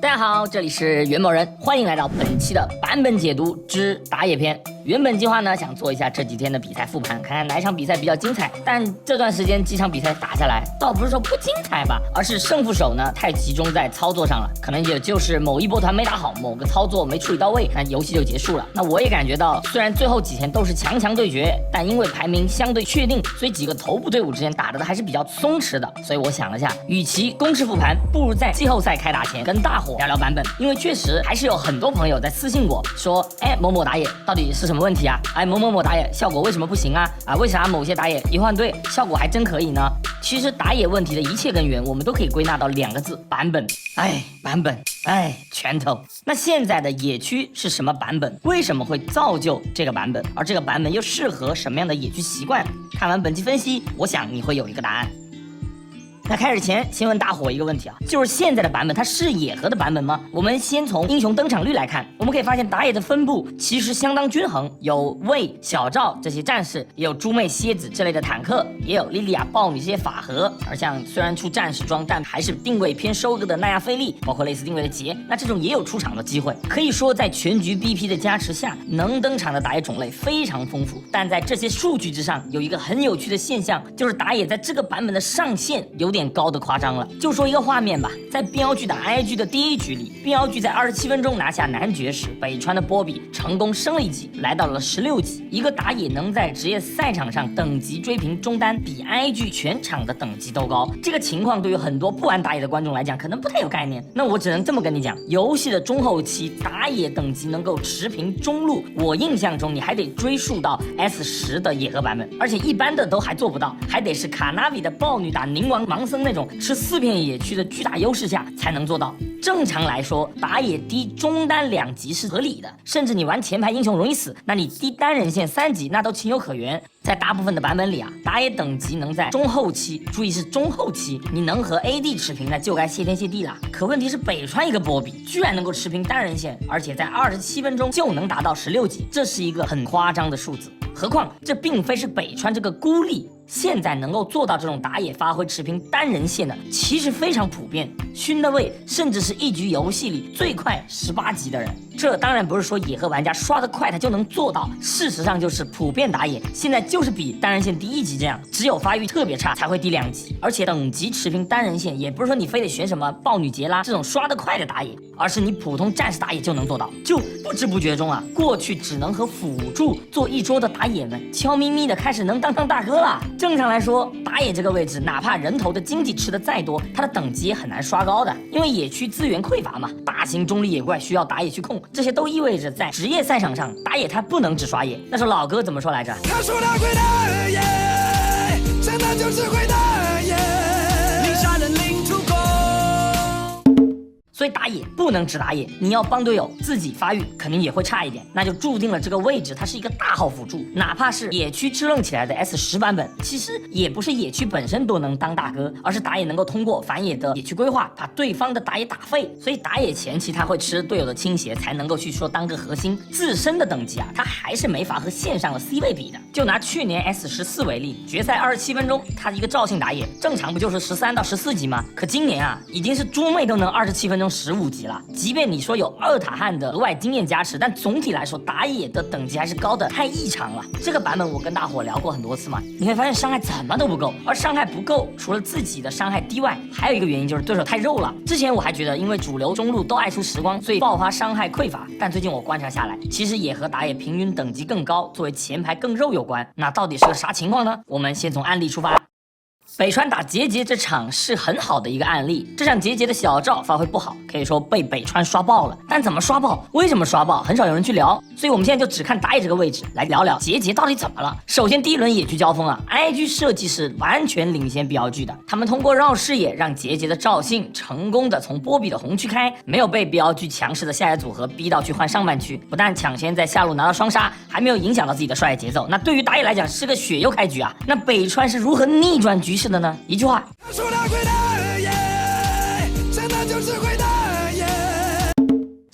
大家好，这里是元某人，欢迎来到本期的版本解读之打野篇。原本计划呢想做一下这几天的比赛复盘，看看哪一场比赛比较精彩。但这段时间几场比赛打下来，倒不是说不精彩吧，而是胜负手呢太集中在操作上了，可能也就是某一波团没打好，某个操作没处理到位，那游戏就结束了。那我也感觉到，虽然最后几天都是强强对决，但因为排名相对确定，所以几个头部队伍之间打的还是比较松弛的。所以我想了下，与其公式复盘，不如在季后赛开打前跟大伙聊聊版本，因为确实还是有很多朋友在私信我说，某某打野到底是什么问题啊？某某某打野效果为什么不行啊？为啥某些打野一换队效果还真可以呢？其实打野问题的一切根源，我们都可以归纳到2个字：版本。版本，拳头。那现在的野区是什么版本？为什么会造就这个版本？而这个版本又适合什么样的野区习惯？看完本期分析，我想你会有一个答案。那开始前，先问大伙一个问题啊，就是现在的版本它是野核的版本吗？我们先从英雄登场率来看，我们可以发现打野的分布其实相当均衡，有魏、小赵这些战士，也有猪妹、蝎子这类的坦克，也有莉莉娅、豹女这些法核。而像虽然出战士装，但还是定位偏收割的奈亚菲利，包括类似定位的杰，那这种也有出场的机会。可以说在全局 BP 的加持下，能登场的打野种类非常丰富。但在这些数据之上，有一个很有趣的现象，就是打野在这个版本的上限有点高的夸张了。就说一个画面吧，在标剧打 IG 的第1局里，标剧在27分钟拿下男爵时，北川的波比成功升了一级，来到了16级。一个打野能在职业赛场上等级追平中单，比 IG 全场的等级都高，这个情况对于很多不玩打野的观众来讲可能不太有概念。那我只能这么跟你讲，游戏的中后期打野等级能够持平中路，我印象中你还得追溯到 S10的野核版本，而且一般的都还做不到，还得是卡纳比的豹女打宁王盲僧那种吃4片野区的巨大优势下才能做到。正常来说，打野低中单2级是合理的，甚至你玩前排英雄容易死，那你低单人线3级那都情有可原。在大部分的版本里啊，打野等级能在中后期，注意是中后期，你能和 AD 持平，那就该谢天谢地了。可问题是北川一个波比居然能够持平单人线，而且在27分钟就能达到16级，这是一个很夸张的数字。何况这并非是北川这个孤立，现在能够做到这种打野发挥持平单人线的其实非常普遍，勋的位甚至是一局游戏里最快18级的人。这当然不是说野核玩家刷得快他就能做到，事实上就是普遍打野现在就是比单人线低1级这样，只有发育特别差才会低2级。而且等级持平单人线也不是说你非得选什么豹女杰拉这种刷得快的打野，而是你普通战士打野就能做到。就不知不觉中啊，过去只能和辅助做一桌的打野们悄咪咪的开始能当大哥了。正常来说，打野这个位置哪怕人头的经济吃的再多，它的等级也很难刷高的，因为野区资源匮乏嘛，大型中立野怪需要打野去控，这些都意味着在职业赛场上打野他不能只刷野。那首老歌怎么说来着？他说他会打野，真的就是会打野，你杀人领土攻。所以打野不能只打野，你要帮队友，自己发育肯定也会差一点，那就注定了这个位置它是一个大号辅助。哪怕是野区支棱起来的 S10版本，其实也不是野区本身都能当大哥，而是打野能够通过反野的野区规划把对方的打野打废。所以打野前期他会吃队友的倾斜，才能够去说当个核心，自身的等级啊，他还是没法和线上的 C 位比的。就拿去年 S14为例，决赛27分钟他一个赵信打野，正常不就是13到14级吗？可今年啊，已经是猪妹都能27分钟15级了，即便你说有2塔汉的额外经验加持，但总体来说打野的等级还是高的太异常了。这个版本我跟大伙聊过很多次嘛，你会发现伤害怎么都不够，而伤害不够，除了自己的伤害低外，还有一个原因就是对手太肉了。之前我还觉得因为主流中路都爱出时光，所以爆发伤害匮乏，但最近我观察下来，其实也和打野平均等级更高，作为前排更肉有关。那到底是个啥情况呢？我们先从案例出发。北川打杰杰这场是很好的一个案例，这场杰杰的小赵发挥不好，可以说被北川刷爆了。但怎么刷爆，为什么刷爆，很少有人去聊，所以我们现在就只看打野这个位置来聊聊杰杰到底怎么了。首先第一轮野区交锋啊 ，IG 设计是完全领先标剧的，他们通过绕视野让杰杰的赵信成功的从波比的红区开，没有被标剧强势的下野组合逼到去换上半区，不但抢先在下路拿到双杀，还没有影响到自己的刷野节奏。那对于打野来讲是个血又开局啊，那北川是如何逆转局势的呢？一句话，他说他会打野，真的就是会打野。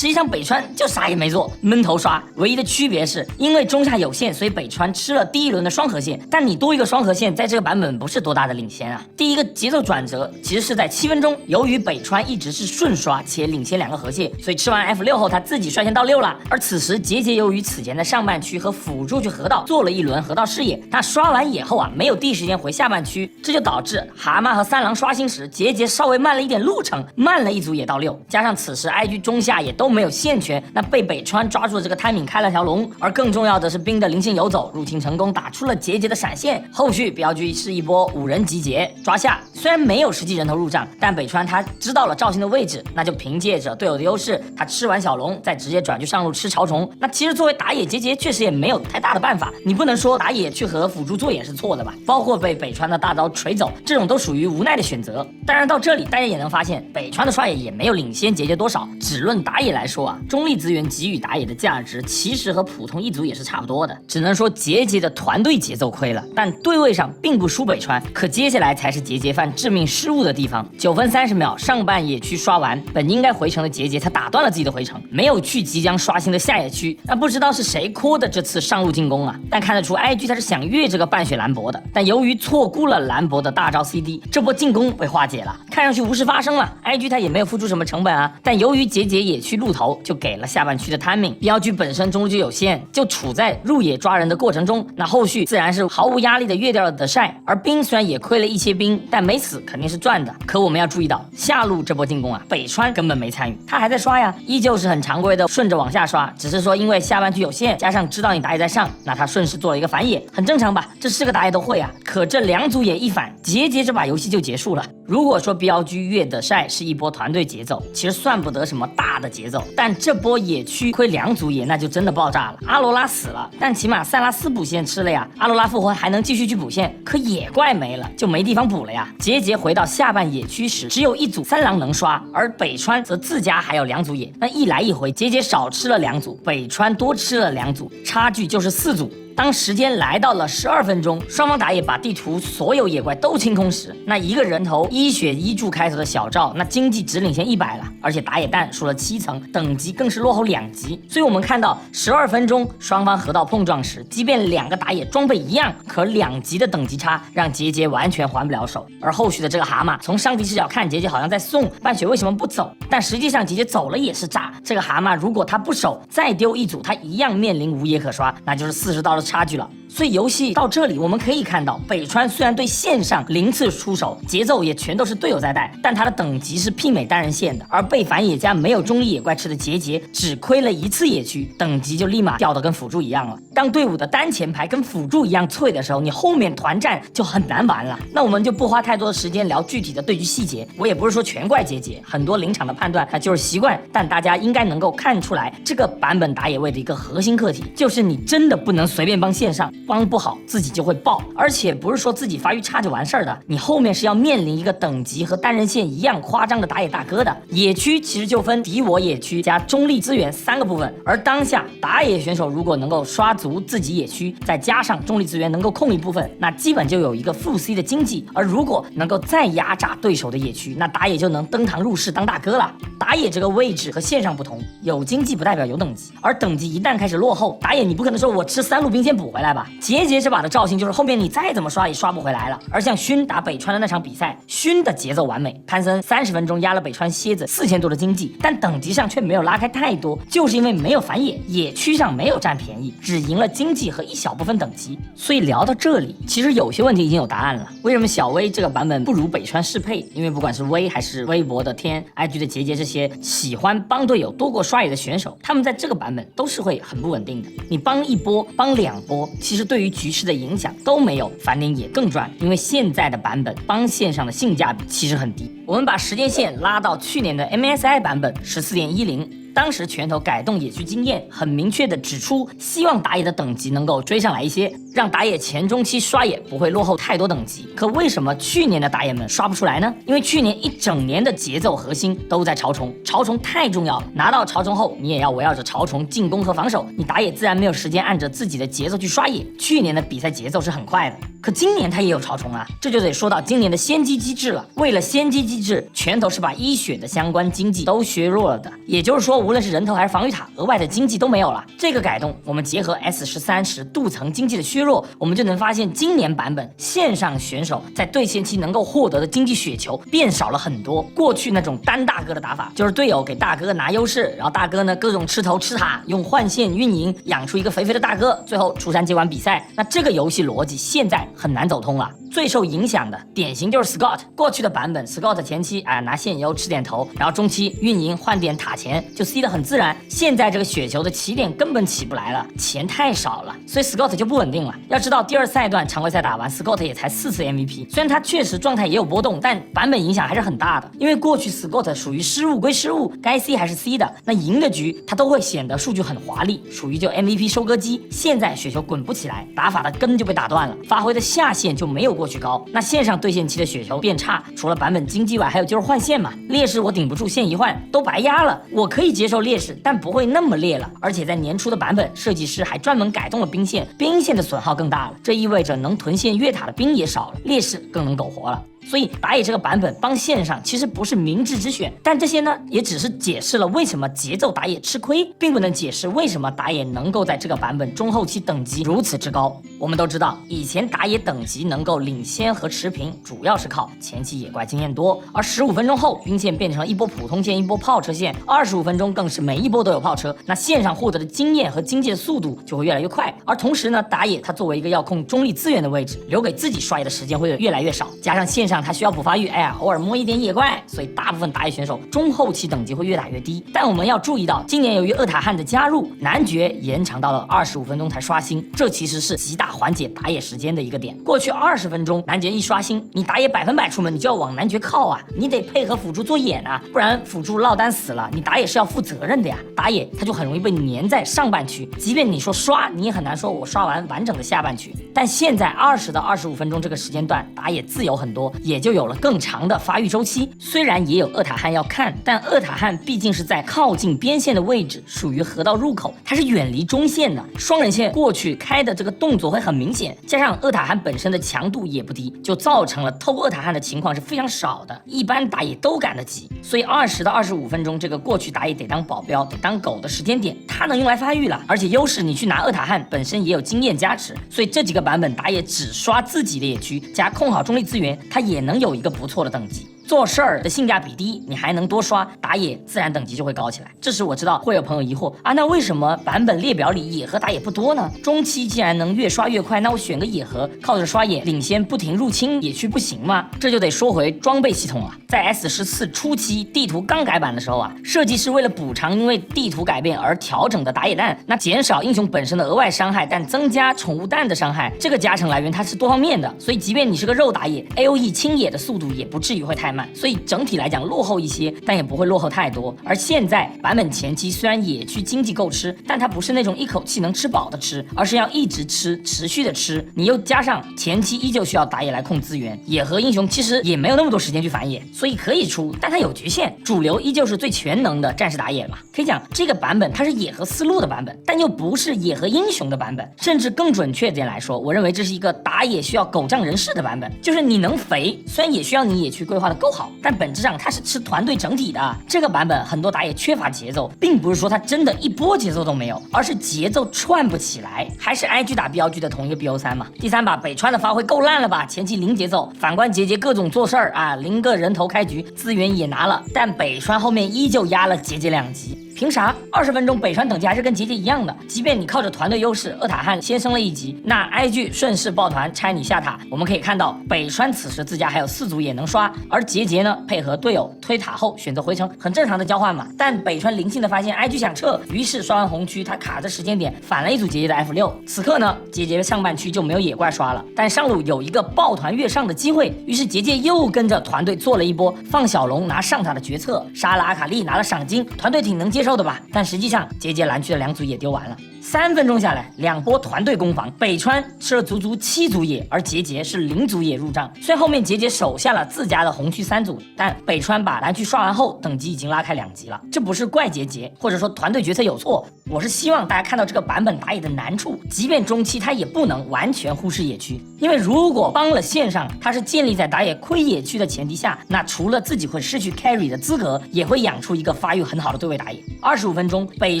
实际上北川就啥也没做，闷头刷。唯一的区别是因为中下有限，所以北川吃了第一轮的双核线。但你多一个双核线，在这个版本不是多大的领先啊。第一个节奏转折其实是在7分钟，由于北川一直是顺刷且领先2个核线，所以吃完 F6后他自己率先到6了。而此时节节由于此前在上半区和辅助去河道做了一轮河道视野，他刷完野后啊没有第一时间回下半区，这就导致蛤蟆和三郎刷新时节节稍微慢了一点路程，慢了一组也到6，加上此时 IG 中下也都没有线权，那被北川抓住了这个 timing 开了条龙。而更重要的是冰的灵性游走入侵成功，打出了节节的闪现。后续镖局是一波5人集结抓下，虽然没有实际人头入账，但北川他知道了赵信的位置，那就凭借着队友的优势，他吃完小龙再直接转去上路吃潮虫。那其实作为打野节节确实也没有太大的办法，你不能说打野去和辅助做也是错的吧，包括被北川的大招锤走，这种都属于无奈的选择。当然到这里大家也能发现，北川的刷野也没有领先节节多少。只论打野来说啊，中立资源给予打野的价值其实和普通一族也是差不多的，只能说节节的团队节奏亏了，但对位上并不输北川。可接下来才是节节犯致命失误的地方。9分30秒上半野区刷完，本应该回城的节节他打断了自己的回城，没有去即将刷新的下野区。那不知道是谁call的这次上路进攻啊，但看得出 IG 他是想越这个半血兰博的，但由于错估了兰博的大招 CD， 这波进攻被化解了，看上去无事发生了。IG 他也没有付出什么成本啊，但由于节节野区路头就给了下半区的 timing， 镖局本身中路就有限，就处在入野抓人的过程中，那后续自然是毫无压力的越掉了的晒。而冰虽然也亏了一些兵，但没死肯定是赚的。可我们要注意到下路这波进攻啊，北川根本没参与，他还在刷呀，依旧是很常规的顺着往下刷，只是说因为下半区有限，加上知道你打野在上，那他顺势做了一个反野，很正常吧，这是个打野都会啊。可这2组野一反，节节这把游戏就结束了。如果说镖局越的晒是一波团队节奏，其实算不得什么大的节奏，但这波野区亏2组野那就真的爆炸了。阿罗拉死了，但起码塞拉斯补线吃了呀，阿罗拉复活还能继续去补线，可野怪没了就没地方补了呀。节节回到下半野区时，只有1组三郎能刷，而北川则自家还有2组野，那一来一回，节节少吃了2组，北川多吃了2组，差距就是4组。当时间来到了12分钟，双方打野把地图所有野怪都清空时，那一个人头1血1柱开头的小赵，那经济只领先100了，而且打野蛋输了7层，等级更是落后2级。所以我们看到12分钟双方河道碰撞时，即便2个打野装备一样，可2级的等级差让节节完全还不了手。而后续的这个蛤蟆从上帝视角看，节节好像在送半血为什么不走，但实际上节节走了也是炸。这个蛤蟆如果他不守，再丢1组，他一样面临无野可刷，那就是40刀的差距了。所以游戏到这里我们可以看到，北川虽然对线上0次出手，节奏也全都是队友在带，但他的等级是媲美单人线的。而被反野加没有中立野怪吃的节节只亏了1次野区，等级就立马掉得跟辅助一样了。当队伍的单前排跟辅助一样脆的时候，你后面团战就很难玩了。那我们就不花太多的时间聊具体的对局细节，我也不是说全怪节节，很多临场的判断那就是习惯，但大家应该能够看出来，这个版本打野位的一个核心课题就是你真的不能随便帮线上，帮不好自己就会爆，而且不是说自己发育差就完事儿的，你后面是要面临一个等级和单人线一样夸张的打野大哥的。野区其实就分敌我野区加中立资源3个部分，而当下打野选手如果能够刷足自己野区，再加上中立资源能够控一部分，那基本就有一个负 C 的经济。而如果能够再压榨对手的野区，那打野就能登堂入室当大哥了。打野这个位置和线上不同，有经济不代表有等级，而等级一旦开始落后，打野你不可能说我吃3路兵线补回来吧。节节这把的赵信就是后面你再怎么刷也刷不回来了。而像勋打北川的那场比赛，勋的节奏完美，潘森30分钟压了北川蝎子4000多的经济，但等级上却没有拉开太多，就是因为没有反野，野区上没有占便宜，只赢了经济和一小部分等级。所以聊到这里，其实有些问题已经有答案了。为什么小威这个版本不如北川适配？因为不管是威还是微博的天、IG 的节节这些喜欢帮队友多过刷野的选手，他们在这个版本都是会很不稳定的。你帮1波帮2波，其实对于局势的影响都没有反点野更赚，因为现在的版本帮线上的性价比其实很低。我们把时间线拉到去年的 MSI 版本 14.10，当时拳头改动野区经验很明确的指出，希望打野的等级能够追上来一些，让打野前中期刷野不会落后太多等级。可为什么去年的打野们刷不出来呢？因为去年一整年的节奏核心都在潮虫，潮虫太重要了，拿到潮虫后你也要围绕着潮虫进攻和防守，你打野自然没有时间按着自己的节奏去刷野。去年的比赛节奏是很快的，可今年他也有潮虫啊，这就得说到今年的先机机制了。为了先机机制，拳头是把1血的相关经济都削弱了的，也就是说无论是人头还是防御塔，额外的经济都没有了。这个改动，我们结合 S13时镀层经济的削弱，我们就能发现今年版本线上选手在对线期能够获得的经济血球变少了很多。过去那种单大哥的打法，就是队友给大哥拿优势，然后大哥呢各种吃头吃塔，用换线运营养出一个肥肥的大哥，最后出山接管比赛。那这个游戏逻辑现在很难走通了。最受影响的典型就是 Scott， 过去的版本 Scott 前期拿线优吃点头，然后中期运营换点塔钱就 C 得很自然。现在这个雪球的起点根本起不来了，钱太少了，所以 Scott 就不稳定了。要知道第二赛段常规赛打完 Scott 也才4次 MVP， 虽然他确实状态也有波动，但版本影响还是很大的。因为过去 Scott 属于失误归失误，该 C 还是 C 的，那赢的局他都会显得数据很华丽，属于就 MVP 收割机。现在雪球滚不起来，打法的根就被打断了，发挥的下限就没有过去高。那线上对线期的雪球变差，除了版本经济外，还有就是换线嘛，劣势我顶不住，线一换都白压了。我可以接受劣势，但不会那么劣了。而且在年初的版本，设计师还专门改动了兵线，兵线的损耗更大了，这意味着能屯线越塔的兵也少了，劣势更能苟活了。所以打野这个版本帮线上其实不是明智之选，但这些呢也只是解释了为什么节奏打野吃亏，并不能解释为什么打野能够在这个版本中后期等级如此之高。我们都知道，以前打野等级能够领先和持平，主要是靠前期野怪经验多，而15分钟后兵线变成了一波普通线一波炮车线，25分钟更是每一波都有炮车，那线上获得的经验和经济的速度就会越来越快。而同时呢，打野它作为一个要控中立资源的位置，留给自己刷野的时间会越来越少，加上线上他需要补发育，偶尔摸一点野怪，所以大部分打野选手中后期等级会越打越低。但我们要注意到，今年由于厄塔汉的加入，男爵延长到了25分钟才刷新，这其实是极大缓解打野时间的一个点。过去20分钟男爵一刷新，你打野100%出门，你就要往男爵靠啊，你得配合辅助做野啊，不然辅助落单死了，你打野是要负责任的呀。打野他就很容易被粘在上半区，即便你说刷，你也很难说我刷完整的下半区。但现在20到25分钟这个时间段，打野自由很多，也就有了更长的发育周期。虽然也有厄塔汉要看，但厄塔汉毕竟是在靠近边线的位置，属于河道入口，它是远离中线的，双人线过去开的这个动作会很明显，加上厄塔汉本身的强度也不低，就造成了偷厄塔汉的情况是非常少的，一般打野都赶得及。所以20到25分钟这个过去打野得当保镖得当狗的时间点，它能用来发育了，而且优势你去拿厄塔汉本身也有经验加持，所以这几个版本打野只刷自己的野区加控好中立资源，它也能有一个不错的等级。做事儿的性价比低，你还能多刷打野，自然等级就会高起来。这时我知道会有朋友疑惑啊，那为什么版本列表里野核打野不多呢？中期既然能越刷越快，那我选个野核，靠着刷野领先不停入侵野区不行吗？这就得说回装备系统了。在 S14 初期地图刚改版的时候设计师为了补偿因为地图改变而调整的打野弹，那减少英雄本身的额外伤害，但增加宠物弹的伤害，这个加成来源它是多方面的，所以即便你是个肉打野 AOE 清野的速度也不至于会太慢，所以整体来讲落后一些，但也不会落后太多。而现在版本前期虽然野区经济够吃，但它不是那种一口气能吃饱的吃，而是要一直吃持续的吃。你又加上前期依旧需要打野来控资源，野和英雄其实也没有那么多时间去反野，所以可以出，但它有局限，主流依旧是最全能的战士打野嘛。可以讲这个版本它是野和思路的版本，但又不是野和英雄的版本，甚至更准确点来说，我认为这是一个打野需要狗仗人势的版本。就是你能肥，虽然也需要你野区规划的够好，但本质上它是吃团队整体的。这个版本很多打野缺乏节奏，并不是说它真的一波节奏都没有，而是节奏串不起来。还是 IG 打 BOG 的同一个 BO3 嘛。第3把北川的发挥够烂了吧，前期零节奏，反观杰杰各种做事儿0个人头开局，资源也拿了，但北川后面依旧压了杰杰2级。凭啥？20分钟北川等级还是跟杰杰一样的，即便你靠着团队优势，厄塔汉先升了1级，那 IG 顺势抱团拆你下塔。我们可以看到北川此时自家还有4组也能刷，而杰杰呢配合队友推塔后选择回城，很正常的交换嘛。但北川灵性的发现 IG 想撤，于是刷完红区他卡着时间点反了一组杰杰的 F6。此刻呢杰杰上半区就没有野怪刷了，但上路有一个抱团越上的机会，于是杰杰又跟着团队做了一波放小龙拿上塔的决策，杀了阿卡丽拿了赏金，团队挺能接受的吧？但实际上杰杰蓝区的2组也丢完了。3分钟下来，2波团队攻防，北川吃了足足7组野，而节节是0组野入账。虽然后面节节守下了自家的红区3组，但北川把蓝区刷完后，等级已经拉开2级了。这不是怪节节，或者说团队决策有错，我是希望大家看到这个版本打野的难处，即便中期他也不能完全忽视野区，因为如果帮了线上，它是建立在打野亏野区的前提下，那除了自己会失去 carry 的资格，也会养出一个发育很好的对位打野。25分钟，北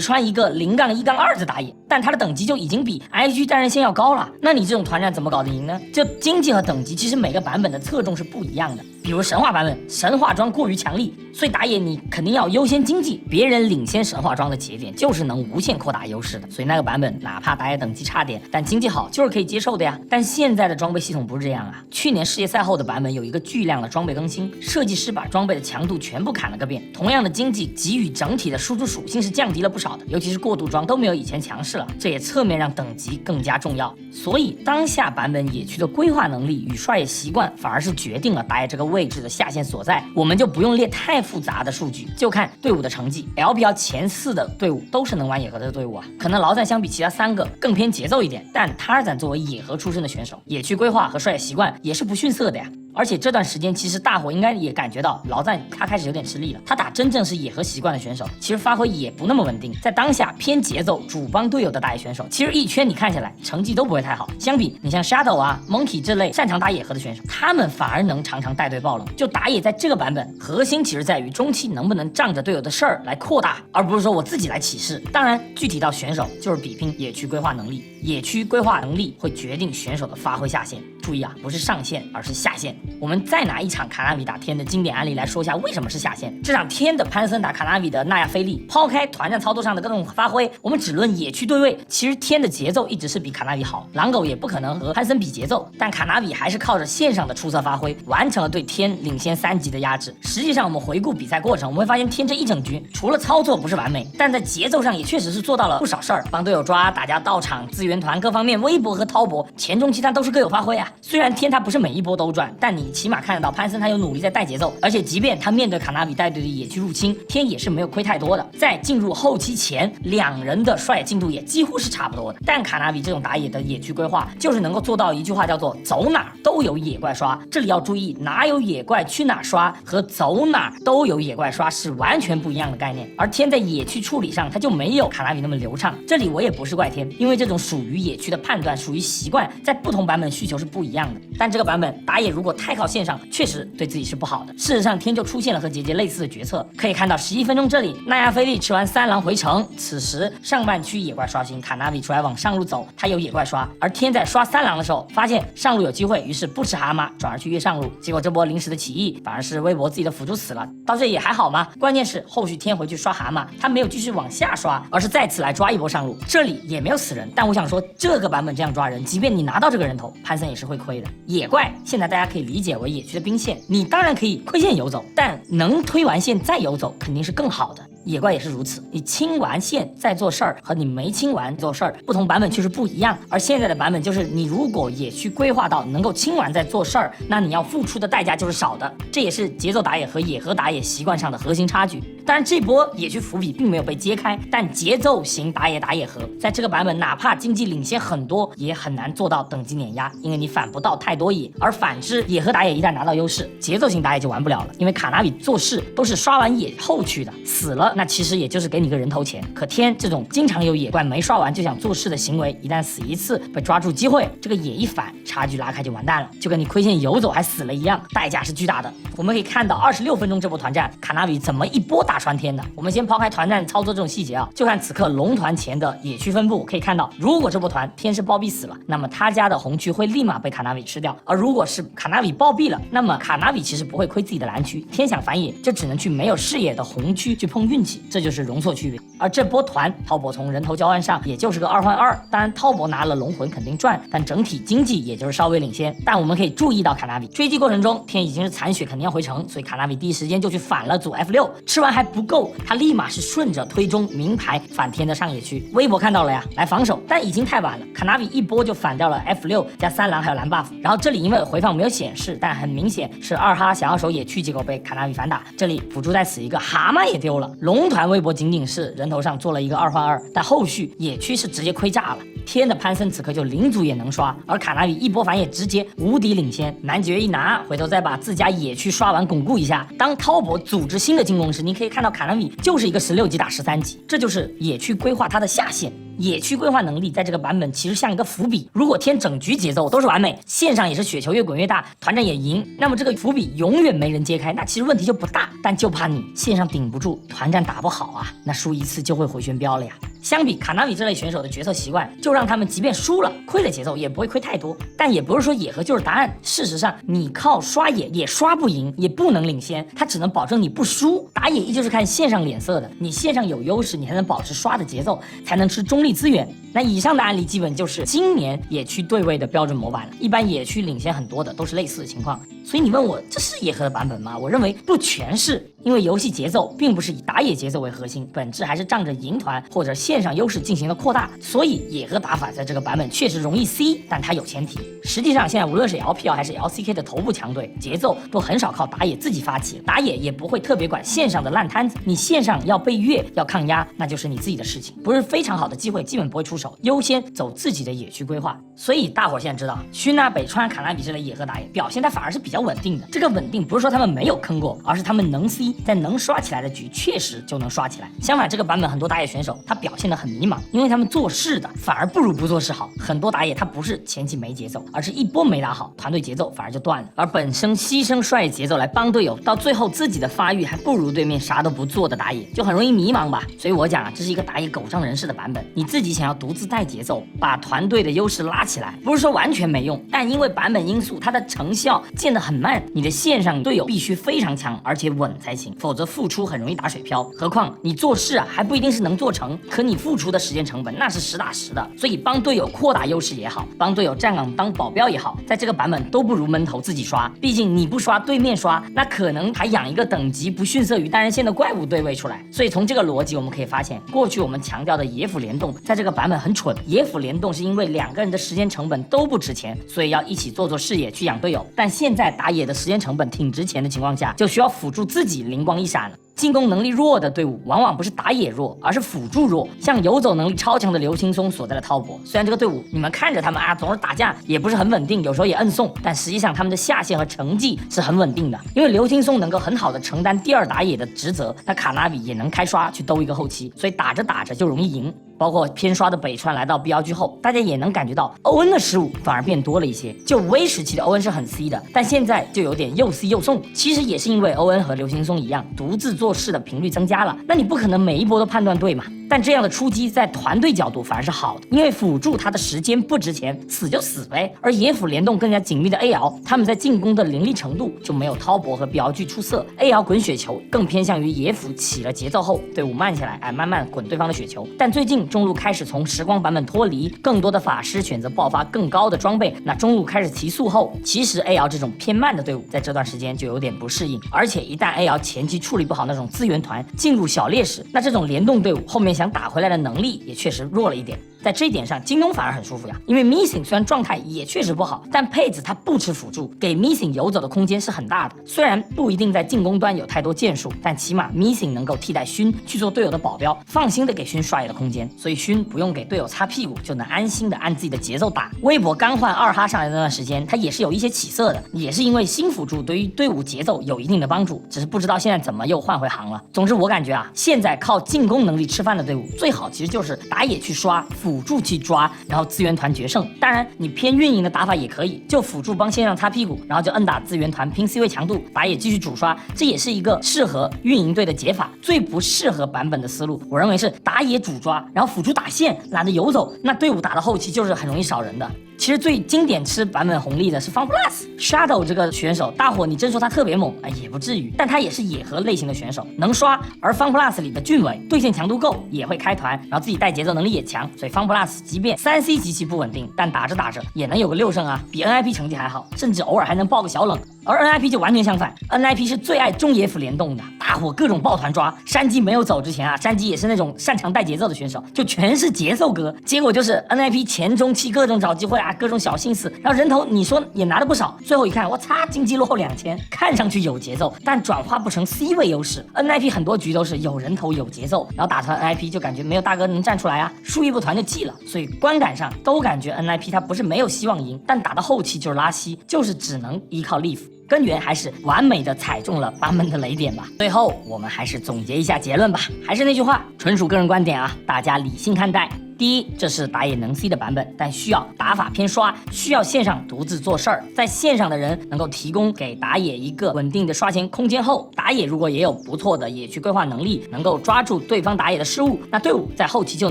川一个0-1-2的打野，但他的等级就已经比 IG 单人线要高了，那你这种团战怎么搞得赢呢？就经济和等级，其实每个版本的侧重是不一样的。比如神话版本，神话装过于强力，所以打野你肯定要优先经济，别人领先神话装的节点就是能无限扩大优势的。所以那个版本哪怕打野等级差点，但经济好就是可以接受的呀。但现在的装备系统不是这样啊。去年世界赛后的版本有一个巨量的装备更新，设计师把装备的强度全部砍了个遍，同样的经济给予整体的输出属性是降低了不少的，尤其是过渡装都没有以前强势了，这也侧面让等级更加重要。所以当下版本野区的规划能力与刷野习惯反而是决定了打野这个位置的下限所在。我们就不用列太复杂的数据，就看队伍的成绩。LPL前4的队伍都是能玩野核的队伍啊。可能劳赞相比其他3个更偏节奏一点，但塔尔赞作为野核出身的选手，野区规划和刷野习惯也是不逊色的呀。而且这段时间其实大伙应该也感觉到劳赞他开始有点吃力了，他打真正是野核习惯的选手，其实发挥也不那么稳定。在当下偏节奏主帮队友的打野选手，其实一圈你看下来成绩都不会太好。相比你像 Shadow 啊 Monkey 这类擅长打野核的选手，他们反而能常常带队爆冷。就打野在这个版本核心其实在于中期能不能仗着队友的事儿来扩大，而不是说我自己来起势。当然具体到选手就是比拼野区规划能力，野区规划能力会决定选手的发挥下限。注意啊，不是上限而是下限。我们再拿一场卡纳比打天的经典案例来说一下为什么是下限。这场天的潘森打卡纳比的纳亚菲利，抛开团战操作上的各种发挥，我们只论野区对位，其实天的节奏一直是比卡纳比好，狼狗也不可能和潘森比节奏，但卡纳比还是靠着线上的出色发挥完成了对天领先3级的压制。实际上我们回顾比赛过程，我们会发现天这一整局除了操作不是完美，但在节奏上也确实是做到了不少事儿，帮队友抓打架到场资源团各方面，微博和滔博前中期他都是各有发挥啊。虽然天他不是每一波都赚，但你起码看得到潘森他有努力在带节奏，而且即便他面对卡纳比带队的野区入侵，天也是没有亏太多的。在进入后期前，2人的刷野进度也几乎是差不多的，但卡纳比这种打野的野区规划就是能够做到一句话叫做走哪都有野怪刷。这里要注意，哪有野怪去哪刷和走哪都有野怪刷是完全不一样的概念。而天在野区处理上他就没有卡纳比那么流畅，这里我也不是怪天，因为这种属于野区的判断属于习惯，在不同版本需求是不一样的。但这个版本打野如果太靠线上，确实对自己是不好的。事实上天就出现了和节节类似的决策，可以看到11分钟这里纳亚菲利吃完3狼回城，此时上半区野怪刷新，卡纳比出来往上路走，他有野怪刷，而天在刷3狼的时候发现上路有机会，于是不吃蛤蟆转而去越上路，结果这波临时的起义反而是微博自己的辅助死了，到这也还好嘛。关键是后续天回去刷蛤蟆，他没有继续往下刷，而是再次来抓一波上路，这里也没有死人。但我想说这个版本这样抓人，即便你拿到这个人头，潘森也是会亏的。野怪现在大家可以理解为野区的兵线，你当然可以亏线游走，但能推完线再游走肯定是更好的。野怪也是如此，你清完线再做事儿和你没清完做事儿，不同版本确实不一样。而现在的版本就是你如果野区规划到能够清完再做事儿，那你要付出的代价就是少的，这也是节奏打野和野核打野习惯上的核心差距。当然这波野区伏笔并没有被揭开，但节奏型打野打野核在这个版本哪怕经济领先很多，也很难做到等级碾压，因为你反不到太多野。而反之，野核打野一旦拿到优势，节奏型打野就玩不了了，因为卡纳比做事都是刷完野后去的，死了那其实也就是给你个人头钱。可天这种经常有野怪没刷完就想做事的行为，一旦死一次被抓住机会，这个野一反，差距拉开就完蛋了，就跟你亏线游走还死了一样，代价是巨大的。我们可以看到26分钟这波团战，卡纳比怎么一波打穿天的。我们先抛开团战操作这种细节啊，就看此刻龙团前的野区分布，可以看到如果这波团天是暴毙死了，那么他家的红区会立马被卡纳比吃掉，而如果是卡纳比暴毙了，那么卡纳比其实不会亏自己的蓝区，天想反野就只能去没有视野的红区去碰运气，这就是容错区别。而这波团滔博从人头交换上也就是个2换2，当然滔博拿了龙魂肯定赚，但整体经济也就是稍微领先。但我们可以注意到卡纳比追击过程中天已经是残血肯定要回城，所以卡纳比第一时间就去反了组 F6，吃完还不够，他立马是顺着推中明牌反天的上野区。微博看到了呀，来防守，但已经太晚了，卡纳比一波就反掉了 F6 加3蓝还有蓝 buff。然后这里因为回放没有显示，但很明显是二哈想要守野区，结果被卡纳比反打。这里辅助在此一个蛤蟆也丢了。龙团微博仅仅是人头上做了一个2换2，但后续野区是直接亏炸了。天的潘森此刻就0组也能刷，而卡纳比一波反野直接无敌领先，男爵一拿，回头再把自家野区刷完巩固一下。当滔博组织新的进攻时，你可以看到卡纳比就是一个16级打13级，这就是野区规划它的下限。野区规划能力在这个版本其实像一个伏笔，如果天整局节奏都是完美，线上也是雪球越滚越大，团战也赢，那么这个伏笔永远没人揭开，那其实问题就不大，但就怕你线上顶不住，团战打不好啊，那输一次就会回旋镖了呀。相比卡纳比这类选手的决策习惯，就让他们即便输了亏了节奏也不会亏太多，但也不是说野和就是答案。事实上你靠刷野也刷不赢，也不能领先，它只能保证你不输。打野依旧是看线上脸色的，你线上有优势，你才能保持刷的节奏，才能吃中立资源。那以上的案例基本就是今年野区对位的标准模板了，一般野区领先很多的都是类似的情况。所以你问我这是野和的版本吗？我认为不全是，因为游戏节奏并不是以打野节奏为核心，本质还是仗着赢团或者线上优势进行了扩大。所以野和打法在这个版本确实容易 C， 但它有前提。实际上现在无论是 LPL 还是 LCK 的头部强队，节奏都很少靠打野自己发起，打野也不会特别管线上的烂摊子，你线上要被越要抗压，那就是你自己的事情，不是非常好的机会基本不会出手，优先走自己的野区规划。所以大伙现在知道熏啊、北川、卡纳比这类野和打野表现它反而是比较稳定的。这个稳定不是说他们没有坑过，而是他们能 C， 在能刷起来的局确实就能刷起来。相反这个版本很多打野选手他表现得很迷茫，因为他们做事的反而不如不做事好。很多打野他不是前期没节奏，而是一波没打好，团队节奏反而就断了。而本身牺牲帅节奏来帮队友，到最后自己的发育还不如对面啥都不做的打野，就很容易迷茫吧。所以我讲啊，这是一个打野狗仗人势的版本，你自己想要独自带节奏，把团队的优势拉起来，不是说完全没用，但因为版本因素，它的成效见得很慢。你的线上队友必须非常强，而且稳才行，否则付出很容易打水漂。何况你做事啊，还不一定是能做成，可你付出的时间成本那是实打实的。所以帮队友扩大优势也好，帮队友站岗当保镖也好，在这个版本都不如闷头自己刷。毕竟你不刷，对面刷，那可能还养一个等级不逊色于单人线的怪物对位出来。所以从这个逻辑我们可以发现，过去我们强调的野辅联动，在这个版本很蠢。野辅联动是因为2个人的时间成本都不值钱，所以要一起做视野去养队友。但现在打野的时间成本挺值钱的情况下，就需要辅助自己灵光一闪了。进攻能力弱的队伍往往不是打野弱，而是辅助弱。像游走能力超强的刘青松所在的滔博，虽然这个队伍你们看着他们啊总是打架，也不是很稳定，有时候也摁送，但实际上他们的下限和成绩是很稳定的。因为刘青松能够很好的承担第2打野的职责，那卡纳比也能开刷去兜一个后期，所以打着打着就容易赢。包括偏刷的北川来到 BLG 后，大家也能感觉到欧恩的失误反而变多了一些。就微时期的欧恩是很 C 的，但现在就有点又 C 又送。其实也是因为欧恩和刘青松一样，独自做事的频率增加了，那你不可能每一波都判断对嘛。但这样的出击在团队角度反而是好的，因为辅助他的时间不值钱，死就死呗。而野辅联动更加紧密的 AL， 他们在进攻的凌厉程度就没有滔博和BLG出色。AL 滚雪球更偏向于野辅起了节奏后，队伍慢下来，慢慢滚对方的雪球。但最近中路开始从时光版本脱离，更多的法师选择爆发更高的装备，那中路开始提速后，其实 AL 这种偏慢的队伍在这段时间就有点不适应。而且一旦 AL 前期处理不好那种资源团，进入小劣势，那这种联动队伍后面想打回来的能力也确实弱了一点。在这一点上，京东反而很舒服呀，因为 Missing 虽然状态也确实不好，但佩子他不吃辅助，给 Missing 游走的空间是很大的。虽然不一定在进攻端有太多建树，但起码 Missing 能够替代熏去做队友的保镖，放心的给熏刷野的空间，所以熏不用给队友擦屁股，就能安心的按自己的节奏打。微博刚换2哈上来的那段时间，他也是有一些起色的，也是因为新辅助对于队伍节奏有一定的帮助，只是不知道现在怎么又换回行了。总之我感觉啊，现在靠进攻能力吃饭的队伍，最好其实就是打野去刷，辅助去抓，然后资源团决胜。当然你偏运营的打法也可以，就辅助帮线上擦屁股，然后就摁打资源团拼 C 位强度，打野继续主刷，这也是一个适合运营队的解法。最不适合版本的思路，我认为是打野主抓，然后辅助打线，懒得游走，那队伍打到后期就是很容易少人的。其实最经典吃版本红利的是 FunPlus Shadow 这个选手，大伙你真说他特别猛也不至于，但他也是野核类型的选手，能刷。而 FunPlus 里的俊伟对线强度够，也会开团，然后自己带节奏能力也强，所以 FunPlus 即便3C 极其不稳定，但打着打着也能有个6胜啊，比 NIP 成绩还好，甚至偶尔还能爆个小冷。而 NIP 就完全相反 ，NIP 是最爱中野辅联动的，大伙各种抱团抓。山鸡没有走之前啊，山鸡也是那种擅长带节奏的选手，就全是节奏歌。结果就是 NIP 前中期各种找机会啊，各种小心思，然后人头你说也拿了不少，最后一看，我擦，经济落后2000，看上去有节奏，但转化不成 C 位优势。NIP 很多局都是有人头有节奏，然后打团 NIP 就感觉没有大哥能站出来啊，输一波团就记了，所以观感上都感觉 NIP 他不是没有希望赢，但打到后期就是拉稀，就是只能依靠 Leaf。根源还是完美的踩中了版本的雷点吧。最后我们还是总结一下结论吧，还是那句话，纯属个人观点啊，大家理性看待。第一，这是打野能 C 的版本，但需要打法偏刷，需要线上独自做事儿，在线上的人能够提供给打野一个稳定的刷钱空间后，打野如果也有不错的野区规划能力，能够抓住对方打野的失误，那队伍在后期就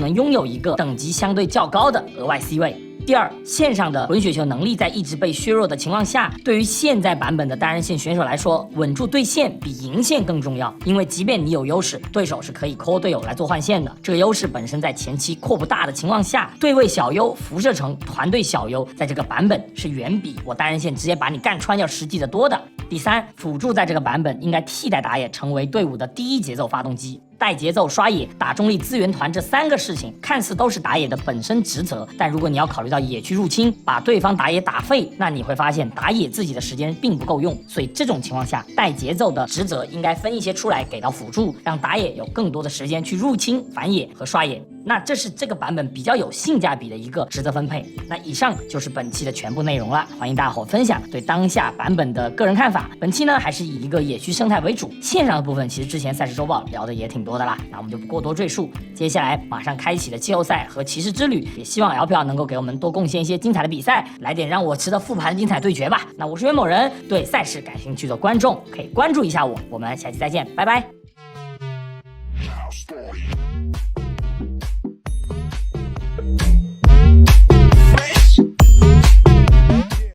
能拥有一个等级相对较高的额外 C 位。第二，线上的滚雪球能力在一直被削弱的情况下，对于现在版本的单人线选手来说，稳住对线比赢线更重要。因为即便你有优势，对手是可以 call 队友来做换线的。这个优势本身在前期扩不大的情况下，对位小优辐射成团队小优，在这个版本是远比我单人线直接把你干穿要实际的多的。第三，辅助在这个版本应该替代打野，成为队伍的第一节奏发动机。带节奏、刷野、打中立、资源团这3个事情，看似都是打野的本身职责，但如果你要考虑到野区入侵，把对方打野打废，那你会发现打野自己的时间并不够用。所以这种情况下，带节奏的职责应该分一些出来给到辅助，让打野有更多的时间去入侵、反野和刷野。那这是这个版本比较有性价比的一个职责分配。那以上就是本期的全部内容了，欢迎大伙分享对当下版本的个人看法。本期呢还是以一个野区生态为主，线上的部分其实之前赛事周报聊的也挺多的啦，那我们就不过多赘述。接下来马上开启的季后赛和骑士之旅，也希望 LPL 能够给我们多贡献一些精彩的比赛，来点让我值得复盘的精彩对决吧。那我是袁某人，对赛事感兴趣的观众可以关注一下我，我们下期再见，拜拜。